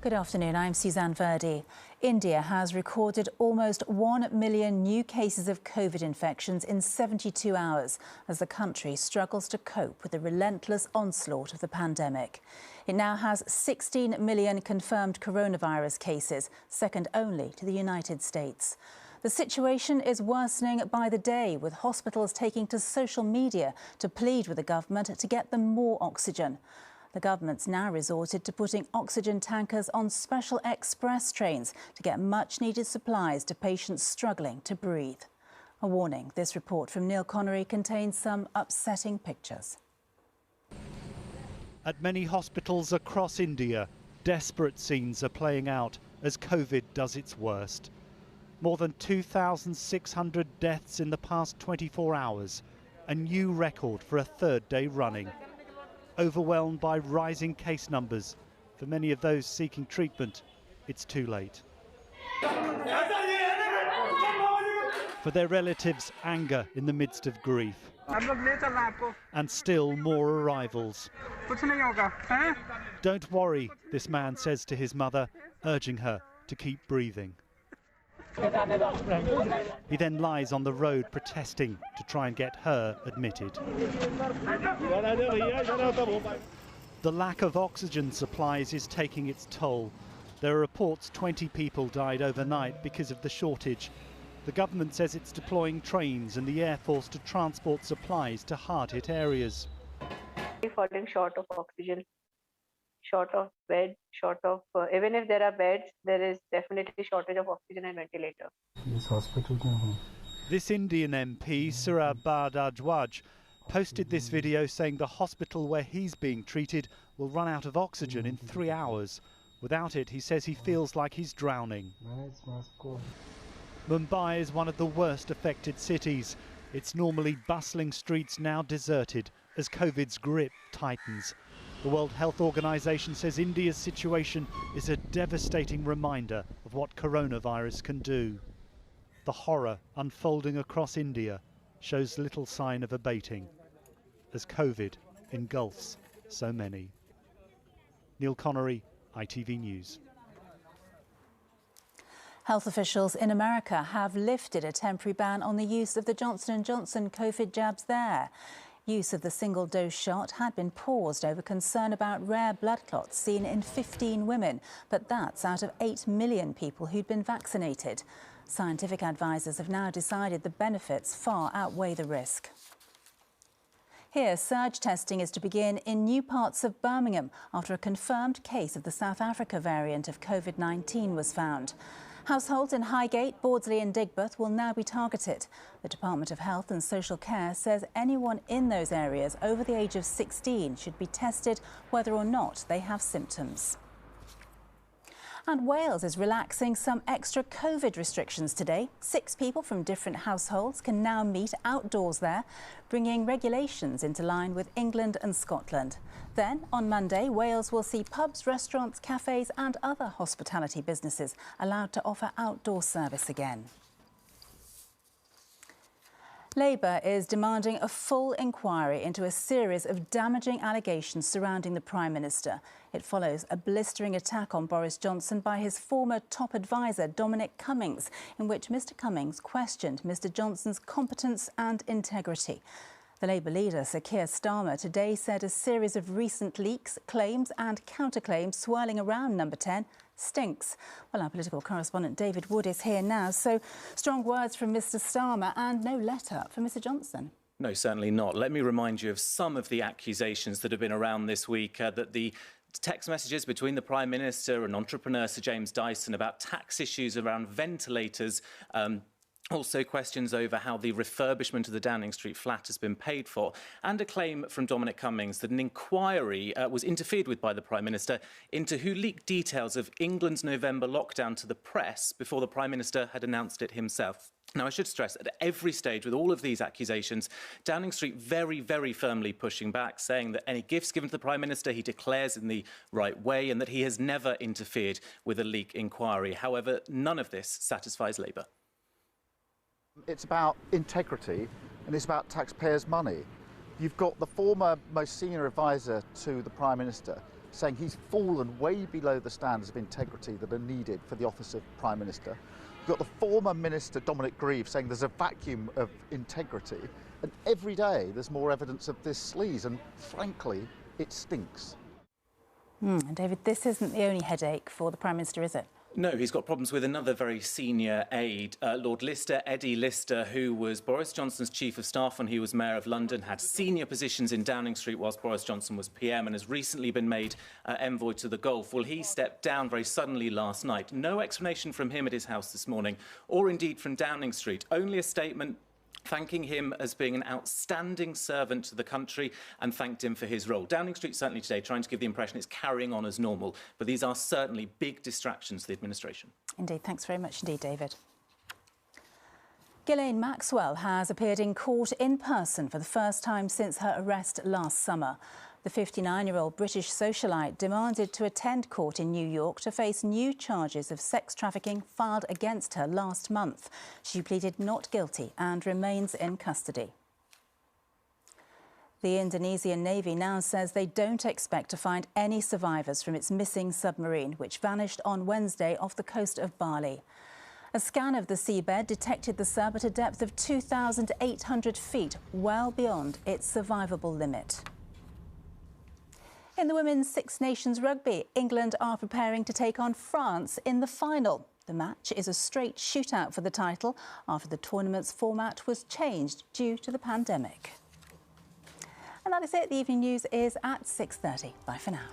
Good afternoon, I'm Suzanne Verdi. India has recorded almost 1 million new cases of COVID infections in 72 hours as the country struggles to cope with the relentless onslaught of the pandemic. It now has 16 million confirmed coronavirus cases, second only to the United States. The situation is worsening by the day, with hospitals taking to social media to plead with the government to get them more oxygen. The government's now resorted to putting oxygen tankers on special express trains to get much-needed supplies to patients struggling to breathe. A warning, this report from Neil Connery contains some upsetting pictures. At many hospitals across India, desperate scenes are playing out as COVID does its worst. More than 2,600 deaths in the past 24 hours, a new record for a third day running. Overwhelmed by rising case numbers, for many of those seeking treatment, it's too late. For their relatives, anger in the midst of grief. And still more arrivals. Don't worry, this man says to his mother, urging her to keep breathing. He then lies on the road protesting to try and get her admitted. The lack of oxygen supplies is taking its toll. There are reports 20 people died overnight because of the shortage. The government says it's deploying trains and the Air Force to transport supplies to hard-hit areas. We're falling short of oxygen, short of beds, short of even if there are beds, there is definitely shortage of oxygen and ventilator. This Indian MP, Surab Bharadwaj, posted this video saying the hospital where he's being treated will run out of oxygen in 3 hours. Without it, he says he feels like he's drowning. Mumbai is one of the worst affected cities. Its normally bustling streets now deserted as COVID's grip tightens. The World Health Organization says India's situation is a devastating reminder of what coronavirus can do. The horror unfolding across India shows little sign of abating as COVID engulfs so many. Neil Connery, ITV News. Health officials in America have lifted a temporary ban on the use of the Johnson & Johnson COVID jabs there. Use of the single-dose shot had been paused over concern about rare blood clots seen in 15 women, but that's out of 8 million people who'd been vaccinated. Scientific advisors have now decided the benefits far outweigh the risk. Here, surge testing is to begin in new parts of Birmingham after a confirmed case of the South Africa variant of COVID-19 was found. Households in Highgate, Bawdsley and Digbeth will now be targeted. The Department of Health and Social Care says anyone in those areas over the age of 16 should be tested whether or not they have symptoms. And Wales is relaxing some extra COVID restrictions today. 6 people from different households can now meet outdoors there, bringing regulations into line with England and Scotland. Then, on Monday, Wales will see pubs, restaurants, cafes and other hospitality businesses allowed to offer outdoor service again. Labour is demanding a full inquiry into a series of damaging allegations surrounding the Prime Minister. It follows a blistering attack on Boris Johnson by his former top adviser, Dominic Cummings, in which Mr Cummings questioned Mr Johnson's competence and integrity. The Labour leader, Sir Keir Starmer, today said a series of recent leaks, claims and counterclaims swirling around Number 10 stinks. Well, our political correspondent David Wood is here now. So, strong words from Mr Starmer and no let-up for Mr Johnson. No, certainly not. Let me remind you of some of the accusations that have been around this week, that the text messages between the Prime Minister and entrepreneur Sir James Dyson about tax issues around ventilators, also questions over how the refurbishment of the Downing Street flat has been paid for, and a claim from Dominic Cummings that an inquiry was interfered with by the Prime Minister into who leaked details of England's November lockdown to the press before the Prime Minister had announced it himself. Now, I should stress, at every stage with all of these accusations, Downing Street very, very firmly pushing back, saying that any gifts given to the Prime Minister he declares in the right way and that he has never interfered with a leak inquiry. However, none of this satisfies Labour. It's about integrity and it's about taxpayers' money. You've got the former most senior advisor to the Prime Minister saying he's fallen way below the standards of integrity that are needed for the office of Prime Minister. You've got the former Minister, Dominic Grieve, saying there's a vacuum of integrity. And every day there's more evidence of this sleaze, and frankly, it stinks. And David, this isn't the only headache for the Prime Minister, is it? No, he's got problems with another very senior aide, Lord Lister, Eddie Lister, who was Boris Johnson's chief of staff when he was Mayor of London, had senior positions in Downing Street whilst Boris Johnson was PM, and has recently been made envoy to the Gulf. Well, he stepped down very suddenly last night. No explanation from him at his house this morning, or indeed from Downing Street. Only a statement thanking him as being an outstanding servant to the country and thanked him for his role. Downing Street certainly today trying to give the impression it's carrying on as normal, but these are certainly big distractions to the administration. Indeed. Thanks very much indeed, David. Ghislaine Maxwell has appeared in court in person for the first time since her arrest last summer. The 59-year-old British socialite demanded to attend court in New York to face new charges of sex trafficking filed against her last month. She pleaded not guilty and remains in custody. The Indonesian Navy now says they don't expect to find any survivors from its missing submarine, which vanished on Wednesday off the coast of Bali. A scan of the seabed detected the sub at a depth of 2,800 feet, well beyond its survivable limit. In the Women's Six Nations rugby, England are preparing to take on France in the final. The match is a straight shootout for the title after the tournament's format was changed due to the pandemic. And that is it. The evening news is at 6:30. Bye for now.